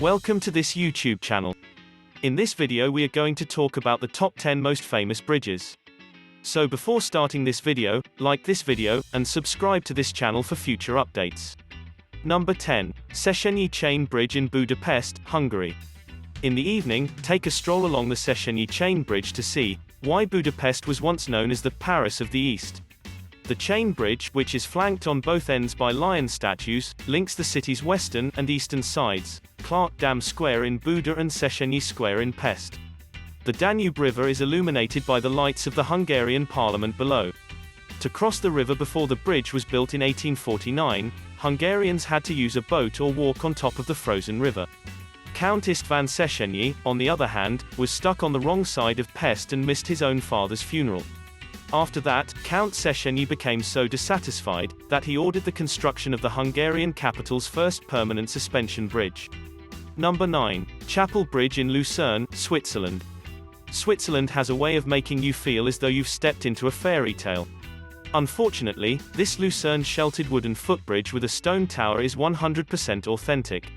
Welcome to this YouTube channel. In this video we are going to talk about the top 10 most famous bridges. So before starting this video, like this video, and subscribe to this channel for future updates. Number 10. Széchenyi Chain Bridge in Budapest, Hungary. In the evening, take a stroll along the Széchenyi Chain Bridge to see why Budapest was once known as the Paris of the East. The chain bridge, which is flanked on both ends by lion statues, links the city's western and eastern sides, Clark Dam Square in Buda and Széchenyi Square in Pest. The Danube River is illuminated by the lights of the Hungarian parliament below. To cross the river before the bridge was built in 1849, Hungarians had to use a boat or walk on top of the frozen river. Count István Széchenyi, on the other hand, was stuck on the wrong side of Pest and missed his own father's funeral. After that, Count Széchenyi became so dissatisfied that he ordered the construction of the Hungarian capital's first permanent suspension bridge. Number 9. Chapel Bridge in Lucerne, Switzerland. Switzerland has a way of making you feel as though you've stepped into a fairy tale. Unfortunately, this Lucerne-sheltered wooden footbridge with a stone tower is 100% authentic.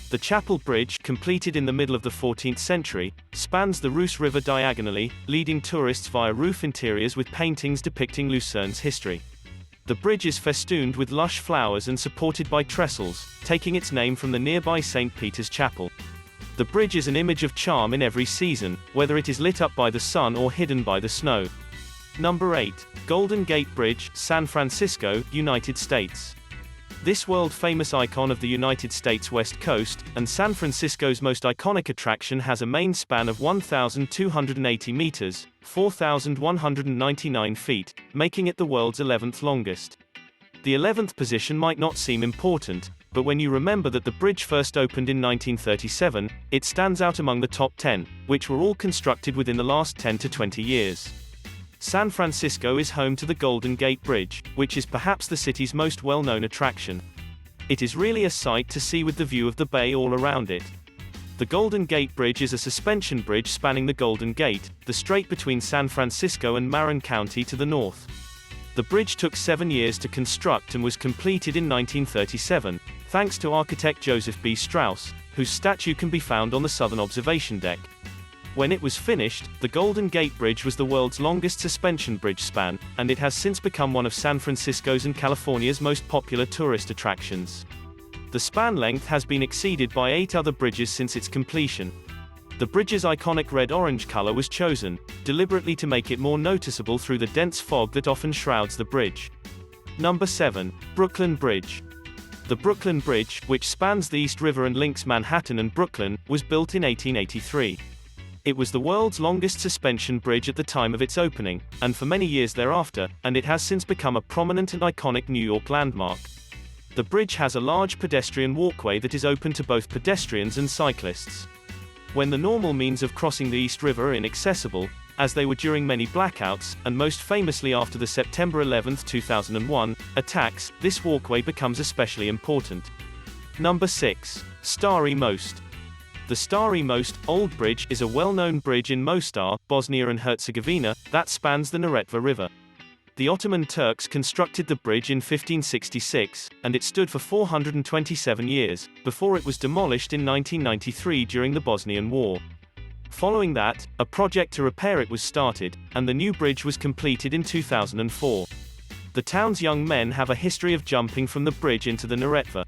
The Chapel Bridge, completed in the middle of the 14th century, spans the Reuss River diagonally, leading tourists via roof interiors with paintings depicting Lucerne's history. The bridge is festooned with lush flowers and supported by trestles, taking its name from the nearby St. Peter's Chapel. The bridge is an image of charm in every season, whether it is lit up by the sun or hidden by the snow. Number 8. Golden Gate Bridge, San Francisco, United States. This world-famous icon of the United States West Coast, and San Francisco's most iconic attraction, has a main span of 1,280 meters, 4,199 feet, making it the world's 11th longest. The 11th position might not seem important, but when you remember that the bridge first opened in 1937, it stands out among the top 10, which were all constructed within the last 10 to 20 years. San Francisco is home to the Golden Gate Bridge, which is perhaps the city's most well-known attraction. It is really a sight to see with the view of the bay all around it. The Golden Gate Bridge is a suspension bridge spanning the Golden Gate, the strait between San Francisco and Marin County to the north. The bridge took 7 years to construct and was completed in 1937, thanks to architect Joseph B. Strauss, whose statue can be found on the southern observation deck. When it was finished, the Golden Gate Bridge was the world's longest suspension bridge span, and it has since become one of San Francisco's and California's most popular tourist attractions. The span length has been exceeded by 8 other bridges since its completion. The bridge's iconic red-orange color was chosen, deliberately to make it more noticeable through the dense fog that often shrouds the bridge. Number 7. Brooklyn Bridge. The Brooklyn Bridge, which spans the East River and links Manhattan and Brooklyn, was built in 1883. It was the world's longest suspension bridge at the time of its opening, and for many years thereafter, and it has since become a prominent and iconic New York landmark. The bridge has a large pedestrian walkway that is open to both pedestrians and cyclists. When the normal means of crossing the East River are inaccessible, as they were during many blackouts, and most famously after the September 11, 2001, attacks, this walkway becomes especially important. Number 6. Stari Most. The Stari Most, Old Bridge, is a well-known bridge in Mostar, Bosnia and Herzegovina, that spans the Neretva River. The Ottoman Turks constructed the bridge in 1566, and it stood for 427 years, before it was demolished in 1993 during the Bosnian War. Following that, a project to repair it was started, and the new bridge was completed in 2004. The town's young men have a history of jumping from the bridge into the Neretva.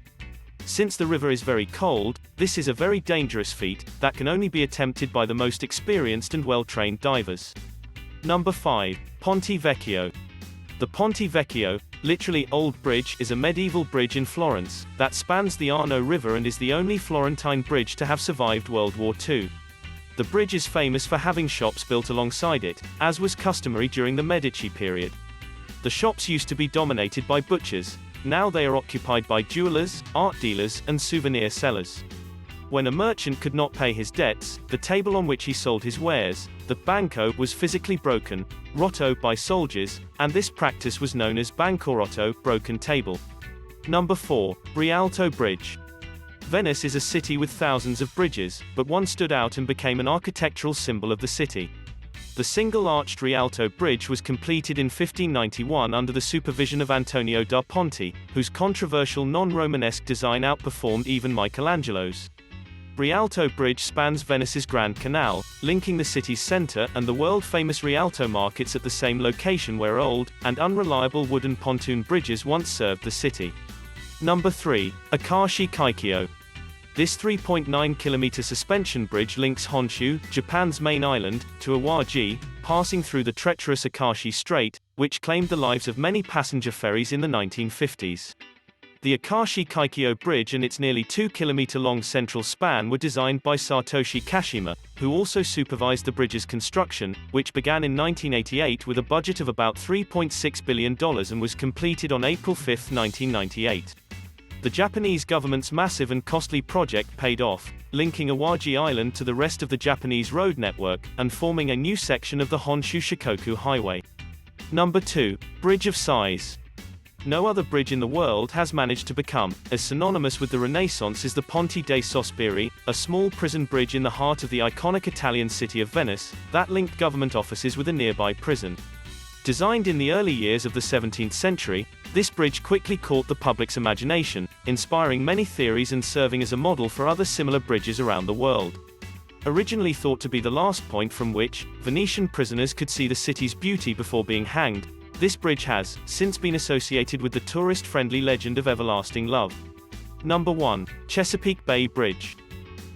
Since the river is very cold, this is a very dangerous feat, that can only be attempted by the most experienced and well-trained divers. Number 5. Ponte Vecchio. The Ponte Vecchio, literally Old Bridge, is a medieval bridge in Florence, that spans the Arno River and is the only Florentine bridge to have survived World War II. The bridge is famous for having shops built alongside it, as was customary during the Medici period. The shops used to be dominated by butchers. Now they are occupied by jewelers, art dealers, and souvenir sellers. When a merchant could not pay his debts, the table on which he sold his wares, the banco, was physically broken, rotto, by soldiers, and this practice was known as bancorotto, broken table. Number 4. Rialto Bridge. Venice is a city with thousands of bridges, but one stood out and became an architectural symbol of the city. The single-arched Rialto Bridge was completed in 1591 under the supervision of Antonio da Ponte, whose controversial non-Romanesque design outperformed even Michelangelo's. Rialto Bridge spans Venice's Grand Canal, linking the city's center and the world-famous Rialto markets at the same location where old and unreliable wooden pontoon bridges once served the city. Number 3. Akashi Kaikyo. This 3.9-kilometer suspension bridge links Honshu, Japan's main island, to Awaji, passing through the treacherous Akashi Strait, which claimed the lives of many passenger ferries in the 1950s. The Akashi Kaikyo Bridge and its nearly 2-kilometer-long central span were designed by Satoshi Kashima, who also supervised the bridge's construction, which began in 1988 with a budget of about $3.6 billion and was completed on April 5, 1998. The Japanese government's massive and costly project paid off, linking Awaji Island to the rest of the Japanese road network, and forming a new section of the Honshu-Shikoku Highway. Number 2. Bridge of Sighs. No other bridge in the world has managed to become as synonymous with the Renaissance as the Ponte dei Sospiri, a small prison bridge in the heart of the iconic Italian city of Venice, that linked government offices with a nearby prison. Designed in the early years of the 17th century, this bridge quickly caught the public's imagination, inspiring many theories and serving as a model for other similar bridges around the world. Originally thought to be the last point from which Venetian prisoners could see the city's beauty before being hanged, this bridge has since been associated with the tourist-friendly legend of everlasting love. Number 1. Chesapeake Bay Bridge.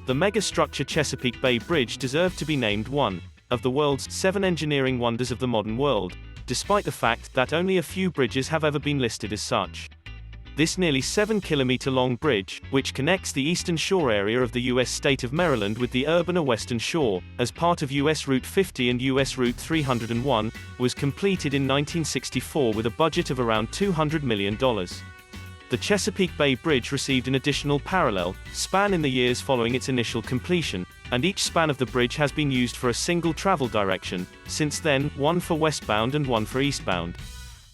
The mega-structure Chesapeake Bay Bridge deserved to be named one of the world's 7 engineering wonders of the modern world, despite the fact that only a few bridges have ever been listed as such. This nearly 7-kilometer-long bridge, which connects the eastern shore area of the U.S. state of Maryland with the urban western shore, as part of U.S. Route 50 and U.S. Route 301, was completed in 1964 with a budget of around $200 million. The Chesapeake Bay Bridge received an additional parallel span in the years following its initial completion, and each span of the bridge has been used for a single travel direction, since then, one for westbound and one for eastbound.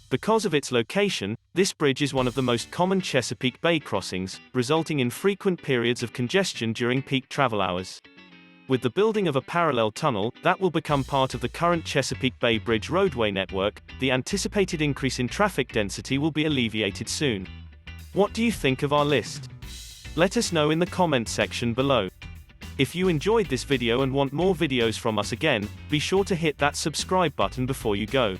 Because of its location, this bridge is one of the most common Chesapeake Bay crossings, resulting in frequent periods of congestion during peak travel hours. With the building of a parallel tunnel that will become part of the current Chesapeake Bay Bridge roadway network, the anticipated increase in traffic density will be alleviated soon. What do you think of our list? Let us know in the comment section below. If you enjoyed this video and want more videos from us again, be sure to hit that subscribe button before you go.